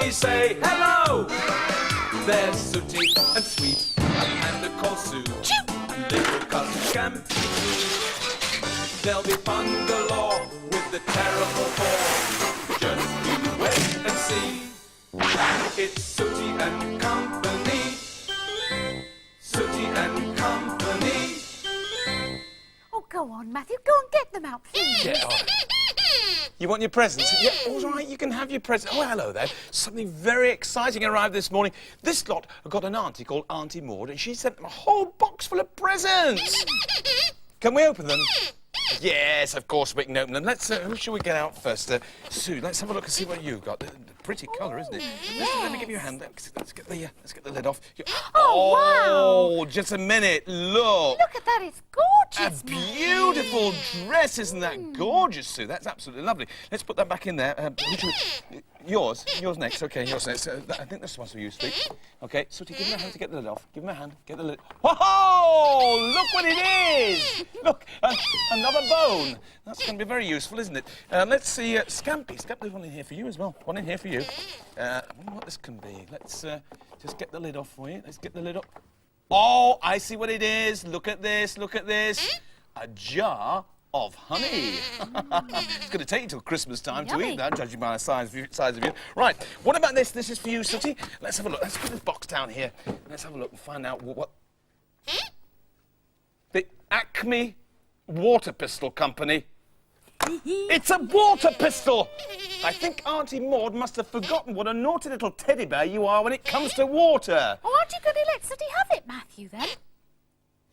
we say hello. There's Sooty and Sweet, a panda called Sue, and little cousin Scampi. There'll be fun galore with the terrible four. Just you wait and see. It's Sooty and Company. Sooty and Company. Oh, go on, Matthew. Go and get them out, please. Get on. You want your presents? Yeah, all right, you can have your presents. Oh, hello there. Something very exciting arrived this morning. This lot have got an auntie called Auntie Maud, and she sent them a whole box full of presents. Can we open them? Yes, of course we can open them. Let's, who shall we get out first? Sue, let's have a look and see what you've got. Pretty colour, isn't it? Let me give you a hand. Let's get the lid off. Oh, wow. Just a minute. Look. Look at that, it's gorgeous. A beautiful dress, isn't that gorgeous, Sue? That's absolutely lovely. Let's put that back in there. Yours next. Okay, yours next. I think this one's for you, Sweet. Okay, Sooty, give him a hand to get the lid off. Give him a hand, get the lid. Oh, look what it is! Look, another bone. That's going to be very useful, isn't it? Let's see, Scampi. There's one in here for you as well. One in here for you. I wonder what this can be. Let's just get the lid off for you. Let's get the lid off. Oh, I see what it is. Look at this, look at this. A jar of honey. It's going to take you till Christmas time to eat that, judging by the size of you. Right, what about this? This is for you, Sooty. Let's have a look. Let's put this box down here. Let's have a look and find out what... The Acme Water Pistol Company. It's a water pistol! I think Auntie Maud must have forgotten what a naughty little teddy bear you are when it comes to water. Oh, aren't you going to let Sooty have it, Matthew, then?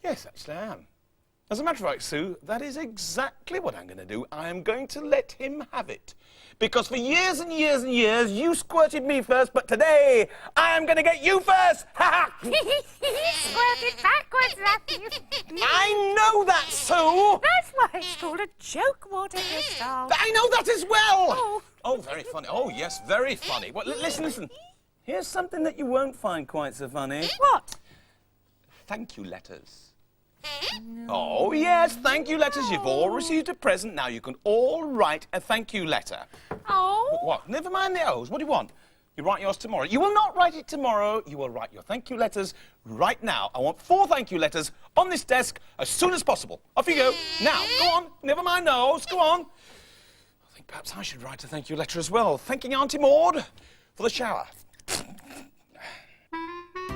Yes, actually I am. As a matter of fact, Sue, that is exactly what I'm going to do. I am going to let him have it. Because for years and years and years, you squirted me first, but today, I am going to get you first! Ha ha! Squirted backwards, Matthew. I know that, Sue! That's why it's called a joke water pistol. I know that as well! Oh, very funny. Oh, yes, very funny. Well, listen. Here's something that you won't find quite so funny. What? Thank you letters. Oh, yes, thank you letters. You've all received a present. Now you can all write a thank you letter. Oh. What? Never mind the O's. What do you want? You write yours tomorrow. You will not write it tomorrow. You will write your thank you letters right now. I want 4 thank you letters on this desk as soon as possible. Off you go. Now, go on. Never mind the O's. Go on. I think perhaps I should write a thank you letter as well. Thanking Auntie Maud for the shower.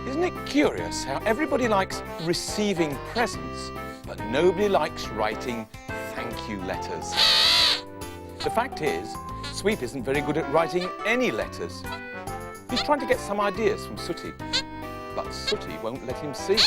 Isn't it curious how everybody likes receiving presents, but nobody likes writing thank you letters? The fact is, Sweep isn't very good at writing any letters. He's trying to get some ideas from Sooty, but Sooty won't let him see.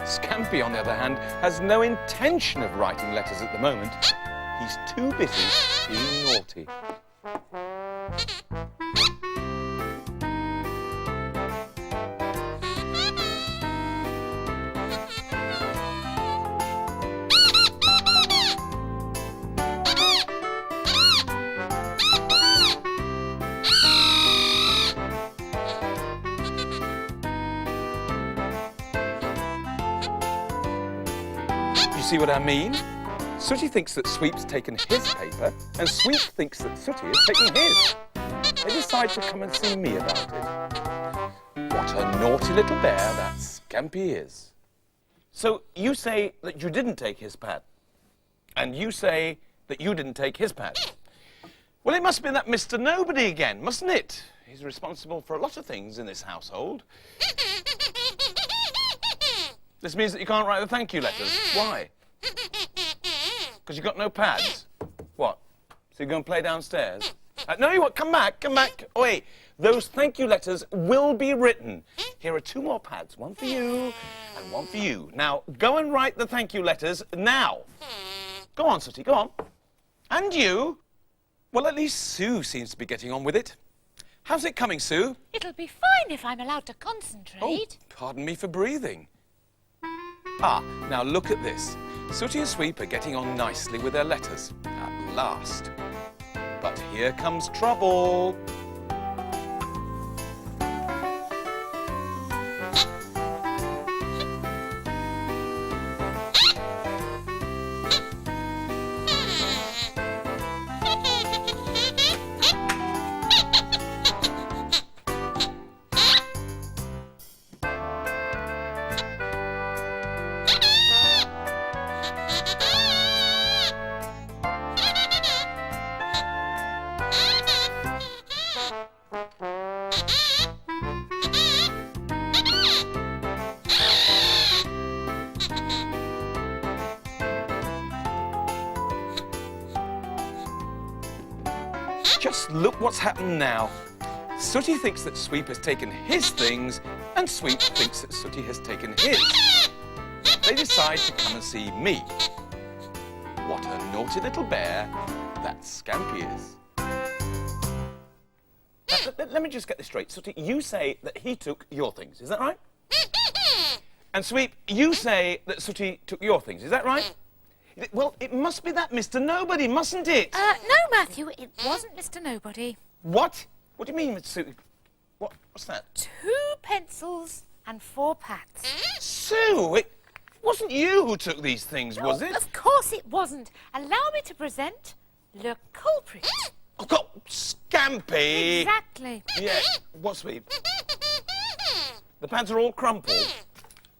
Scampi, on the other hand, has no intention of writing letters at the moment. He's too busy being naughty. See what I mean? Sooty thinks that Sweep's taken his paper, and Sweep thinks that Sooty has taken his. They decide to come and see me about it. What a naughty little bear that Scampi is. So you say that you didn't take his pad, and you say that you didn't take his pad. Well, it must be that Mr. Nobody again, mustn't it? He's responsible for a lot of things in this household. This means that you can't write the thank you letters. Why? Because you've got no pads? What? So you're going to play downstairs? No, you what? Come back. Oh, wait. Those thank you letters will be written. Here are 2 more pads. One for you and one for you. Now, go and write the thank you letters now. Go on, Sooty, go on. And you? Well, at least Sue seems to be getting on with it. How's it coming, Sue? It'll be fine if I'm allowed to concentrate. Oh, pardon me for breathing. Ah, now look at this. Sooty and Sweep are getting on nicely with their letters, at last. But here comes trouble. Just look what's happened now. Sooty thinks that Sweep has taken his things, and Sweep thinks that Sooty has taken his. They decide to come and see me. What a naughty little bear that Scampi is. Let me just get this straight. Sooty, you say that he took your things, is that right? And Sweep, you say that Sooty took your things, is that right? Well, it must be that Mr. Nobody, mustn't it? No, Matthew, it wasn't Mr. Nobody. What? What do you mean, Mr. Sooty? What's that? 2 pencils and 4 pats. Sue, it wasn't you who took these things, was it? Of course it wasn't. Allow me to present le culprit. Oh, God, Scampi! Exactly. Yeah, what, Sweep? The pads are all crumpled.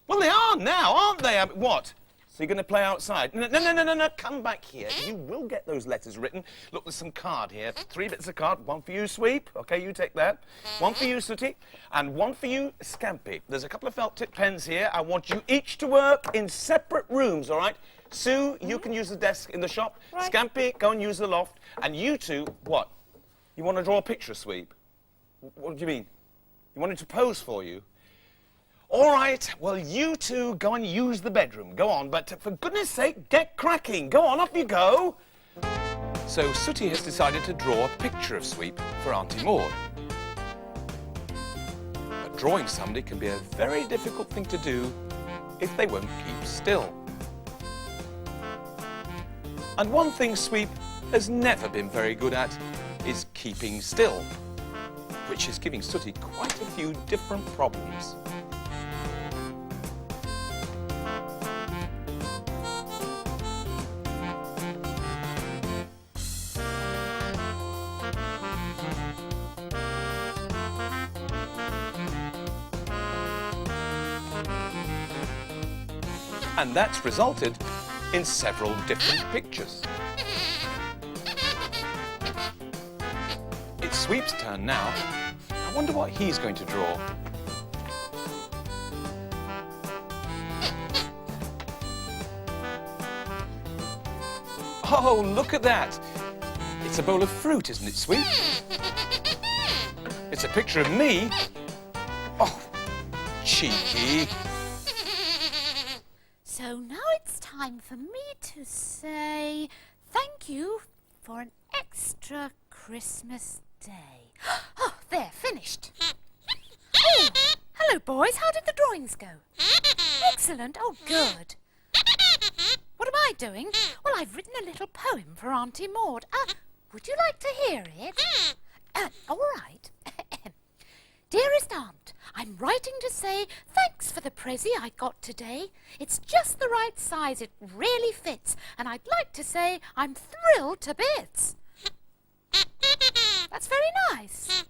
Well, they are now, aren't they? What? So you're going to play outside? No, come back here. You will get those letters written. Look, there's some card here. 3 bits of card. 1 for you, Sweep. OK, you take that. 1 for you, Sooty. And 1 for you, Scampi. There's a couple of felt tip pens here. I want you each to work in separate rooms, all right? Sue, you can use the desk in the shop. Right. Scampi, go and use the loft. And you two, what? You want to draw a picture, Sweep? What do you mean? You want it to pose for you? All right, well, you two go and use the bedroom. Go on, but for goodness sake, get cracking. Go on, up you go. So Sooty has decided to draw a picture of Sweep for Auntie Maud. But drawing somebody can be a very difficult thing to do if they won't keep still. And one thing Sweep has never been very good at is keeping still, which is giving Sooty quite a few different problems. And that's resulted in several different pictures. It's Sweep's turn now. I wonder what he's going to draw. Oh, look at that! It's a bowl of fruit, isn't it, Sweep? It's a picture of me. Oh, cheeky. So now it's time for me to say thank you for an extra Christmas day. Oh, there, finished. Oh, hello, boys. How did the drawings go? Excellent. Oh, good. What am I doing? Well, I've written a little poem for Auntie Maud. Would you like to hear it? All right. Dearest Aunt, I'm writing to say thanks for the pressie I got today. It's just the right size, it really fits, and I'd like to say I'm thrilled to bits. That's very nice.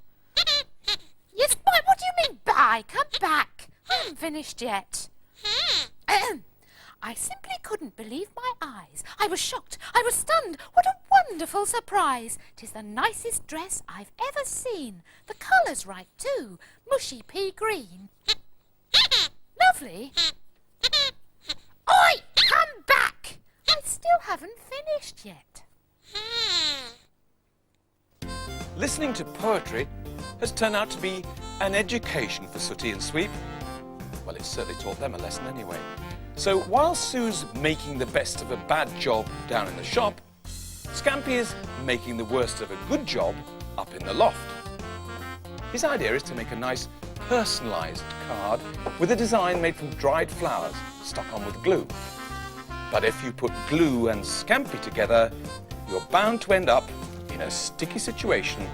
Yes, bye. What do you mean, bye? Come back. I haven't finished yet. I simply couldn't believe my eyes. I was shocked. I was stunned. What a wonderful surprise. 'Tis the nicest dress I've ever seen. The colour's right, too. Mushy pea green. Lovely. Oi! Come back! I still haven't finished yet. Listening to poetry has turned out to be an education for Sooty and Sweep. Well, it certainly taught them a lesson anyway. So while Sue's making the best of a bad job down in the shop, Scampi is making the worst of a good job up in the loft. His idea is to make a nice personalised card with a design made from dried flowers stuck on with glue. But if you put glue and Scampi together, you're bound to end up in a sticky situation.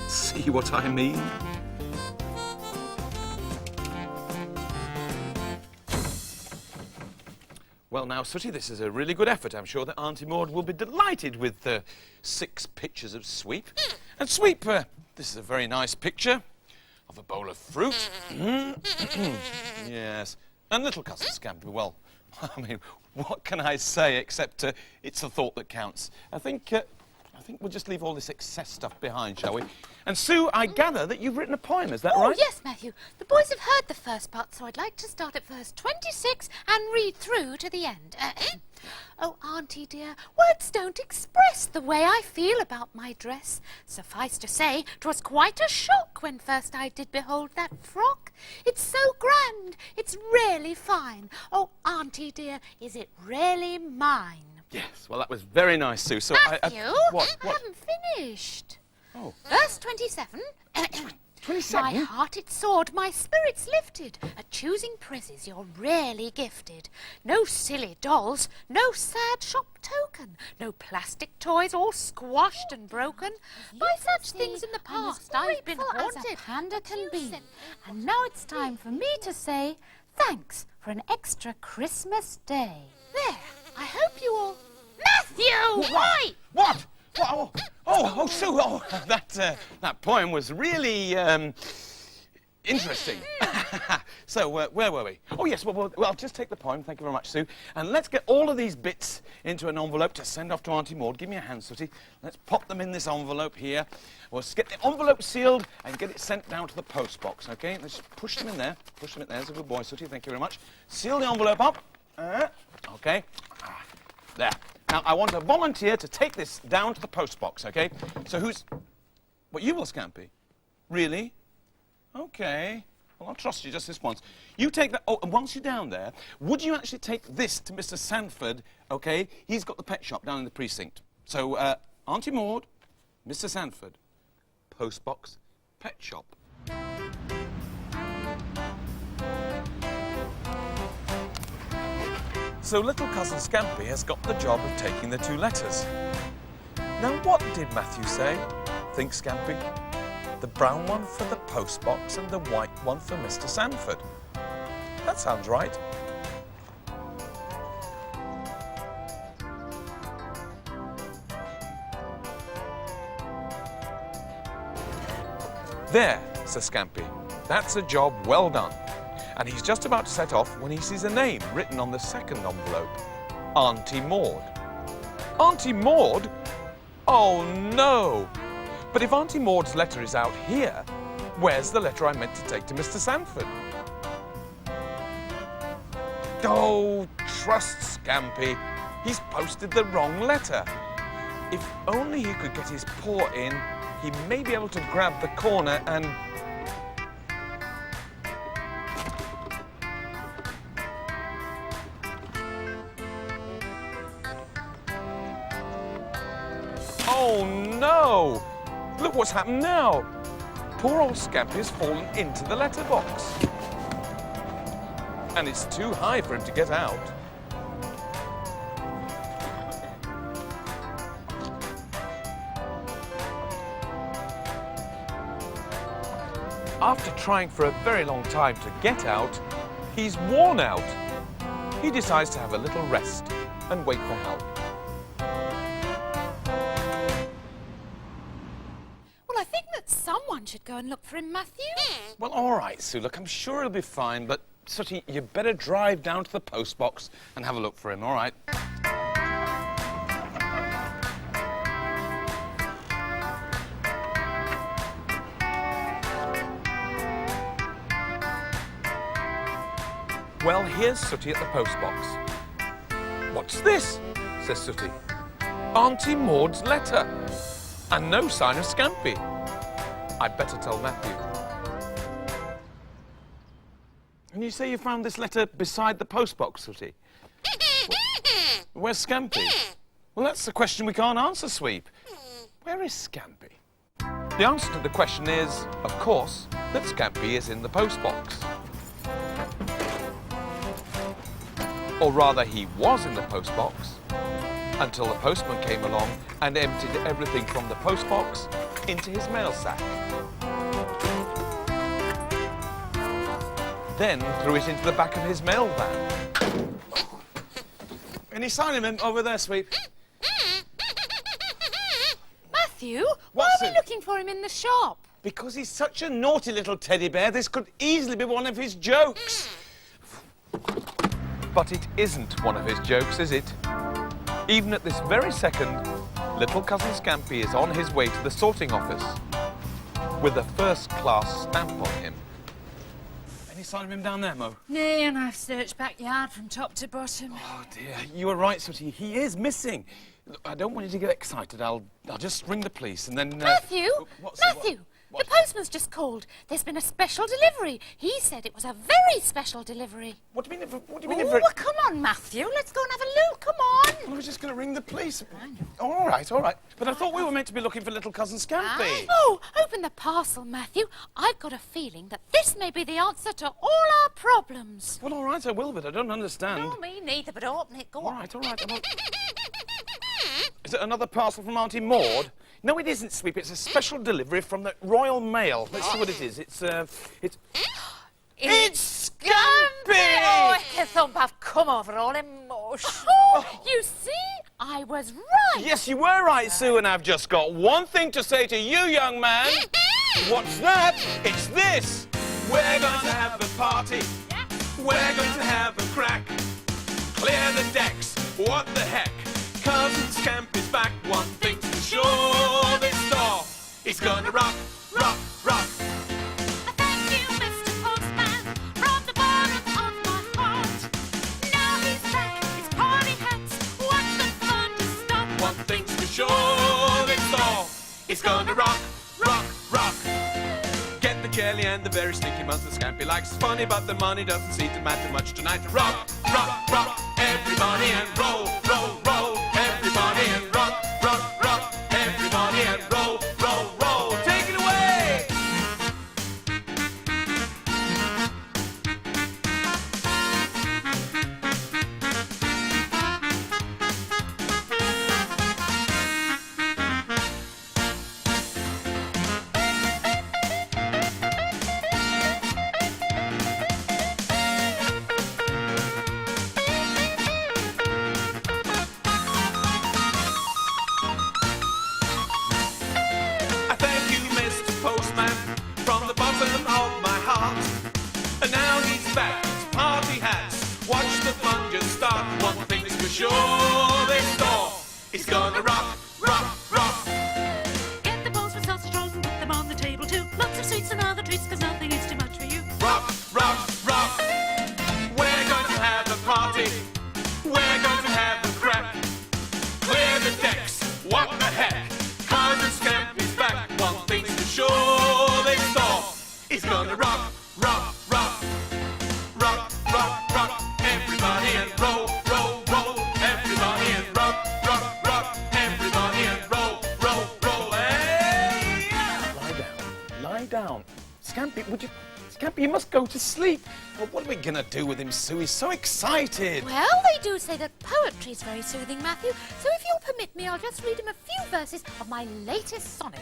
See what I mean? Well, now, Sooty, this is a really good effort. I'm sure that Auntie Maud will be delighted with 6 pictures of Sweep. And Sweep, this is a very nice picture of a bowl of fruit. Yes. And little cousin Scampi, well, I mean, what can I say except it's the thought that counts. I think we'll just leave all this excess stuff behind, shall we? And Sue, I gather that you've written a poem, is that right? Oh, yes, Matthew. The boys have heard the first part, so I'd like to start at verse 26 and read through to the end. Oh, Auntie dear, words don't express the way I feel about my dress. Suffice to say, 'twas quite a shock when first I did behold that frock. It's so grand, it's really fine. Oh, Auntie dear, is it really mine? Yes, well, that was very nice, Sue. So Matthew, what? I haven't finished. Oh. Verse 27. 27? My heart it soared, my spirits lifted. At choosing prezzies you're rarely gifted. No silly dolls, no sad shop token. No plastic toys all squashed and broken. By such things in the past I've been haunted. As a panda can be. And now it's time for me to say thanks for an extra Christmas day. There, I hope you all... Matthew! Why? What? Oh, Sue, that poem was really, interesting. So, where were we? Oh, yes, well, I'll just take the poem, thank you very much, Sue, and let's get all of these bits into an envelope to send off to Auntie Maud. Give me a hand, Sooty. Let's pop them in this envelope here. We'll get the envelope sealed and get it sent down to the post box, OK? Let's push them in there. Push them in there. There's a good boy, Sooty, thank you very much. Seal the envelope up. OK. There. Now, I want a volunteer to take this down to the post box, OK? So who's... What, you will, Scampi? Really? OK. Well, I'll trust you just this once. You take that... Oh, and once you're down there, would you actually take this to Mr. Sandford, OK? He's got the pet shop down in the precinct. So, Auntie Maud, Mr. Sandford, post box, pet shop. So little cousin Scampi has got the job of taking the 2 letters. Now what did Matthew say? Think Scampi. The brown one for the post box and the white one for Mr. Sandford. That sounds right. There, says Scampi. That's a job well done. And he's just about to set off when he sees a name written on the second envelope. Auntie Maud. Auntie Maud? Oh, no. But if Auntie Maud's letter is out here, where's the letter I meant to take to Mr. Sandford? Oh, trust Scampi. He's posted the wrong letter. If only he could get his paw in, he may be able to grab the corner and... Oh, no! Look what's happened now. Poor old Scampi has fallen into the letterbox. And it's too high for him to get out. After trying for a very long time to get out, he's worn out. He decides to have a little rest and wait for help. Well, I think that someone should go and look for him, Matthew. Well, all right, Sue, look, I'm sure he'll be fine, but Sooty, you better drive down to the post box and have a look for him, all right? Well, here's Sooty at the post box. What's this? Says Sooty. Auntie Maud's letter. And no sign of Scampi. I'd better tell Matthew. And you say you found this letter beside the post box, Sooty? Where's Scampi? Well, that's the question we can't answer, Sweep. Where is Scampi? The answer to the question is, of course, that Scampi is in the post box. Or rather, he was in the post box until the postman came along and emptied everything from the post box into his mail sack. Then threw it into the back of his mail van. Any sign of him over there, Sweep? Matthew, why What's are we it? looking for him in the shop? Because he's such a naughty little teddy bear, this could easily be one of his jokes. But it isn't one of his jokes, is it? Even at this very second, little cousin Scampi is on his way to the sorting office with a first-class stamp on him. Any sign of him down there, Mo? Nay, and I've searched backyard from top to bottom. Oh dear, you were right, Sooty. He is missing. Look, I don't want you to get excited. I'll just ring the police and then. Matthew! What's Matthew! What? The postman's just called. There's been a special delivery. He said it was a very special delivery. What do you mean? What do you mean? Oh, well, come on, Matthew. Let's go and have a look. Come on. I was just going to ring the police. Oh, all right, all right. But I thought we were meant to be looking for little cousin Scampi. Oh, open the parcel, Matthew. I've got a feeling that this may be the answer to all our problems. Well, all right, I will, but I don't understand. No, me neither, but open it. Go All on. right, all right. Is it another parcel from Auntie Maud? No, it isn't, Sweep. It's a special delivery from the Royal Mail. Let's see what it is. It's It's Scampi! Oh, Thump, I've come over all emotion. Oh, you see? I was right. Yes, you were right, Sue, and I've just got one thing to say to you, young man. What's that? It's this. We're going to have a party. We're going to have a crack. Clear the decks. What the heck? Cousin Scampi's back. One thing's for sure. This store is gonna rock, rock, rock. Thank you, Mr. Postman, from the bottom of my heart. Now he's back, his party hats. What's the fun to stop? One thing's for sure. This store is gonna rock, rock, rock. Get the jelly and the very sticky ones that Scampi likes. It's funny, but the money doesn't seem to matter much tonight. Rock, rock, rock. Everybody and roll, roll, roll. Everybody and rock, rock, rock. Everybody and roll, roll, roll. Take it away. I thank you, Mr. Postman, from the bottom of my heart. And now he's back, his party hats. Watch the fun just start. One thing's for sure, this door is gonna rock, rock, rock. Get the bowls with sausage rolls and put them on the table too. Lots of sweets and other treats, cause nothing is too much for you. Rock, rock, rock. We're going to have a party. We're going to have a crack. Clear the decks. What the heck? Cousin Scampi's back. One thing's for sure. This door is gonna rock, rock, rock. Rock, rock, rock. Everybody and roll, roll, roll. Everybody and rock, rock, rock. Everybody and roll, roll, roll. Hey! Lie down. Lie down. Scampi, would you... Scampi, you must go to sleep. Well, what are we going to do with him, Sue? He's so excited. Well, they do say that poetry is very soothing, Matthew. So if you'll permit me, I'll just read him a few verses of my latest sonnet.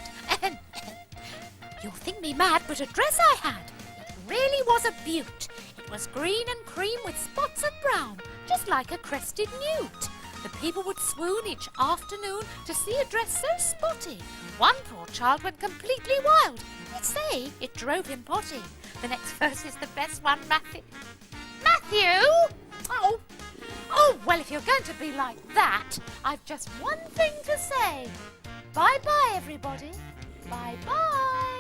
You'll think me mad, but a dress I had. It really was a beaut. It was green and cream with spots of brown, just like a crested newt. The people would swoon each afternoon to see a dress so spotty. One poor child went completely wild. They'd say it drove him potty. The next verse is the best one, Matthew. Matthew! Oh, well, if you're going to be like that, I've just one thing to say. Bye-bye, everybody. Bye-bye.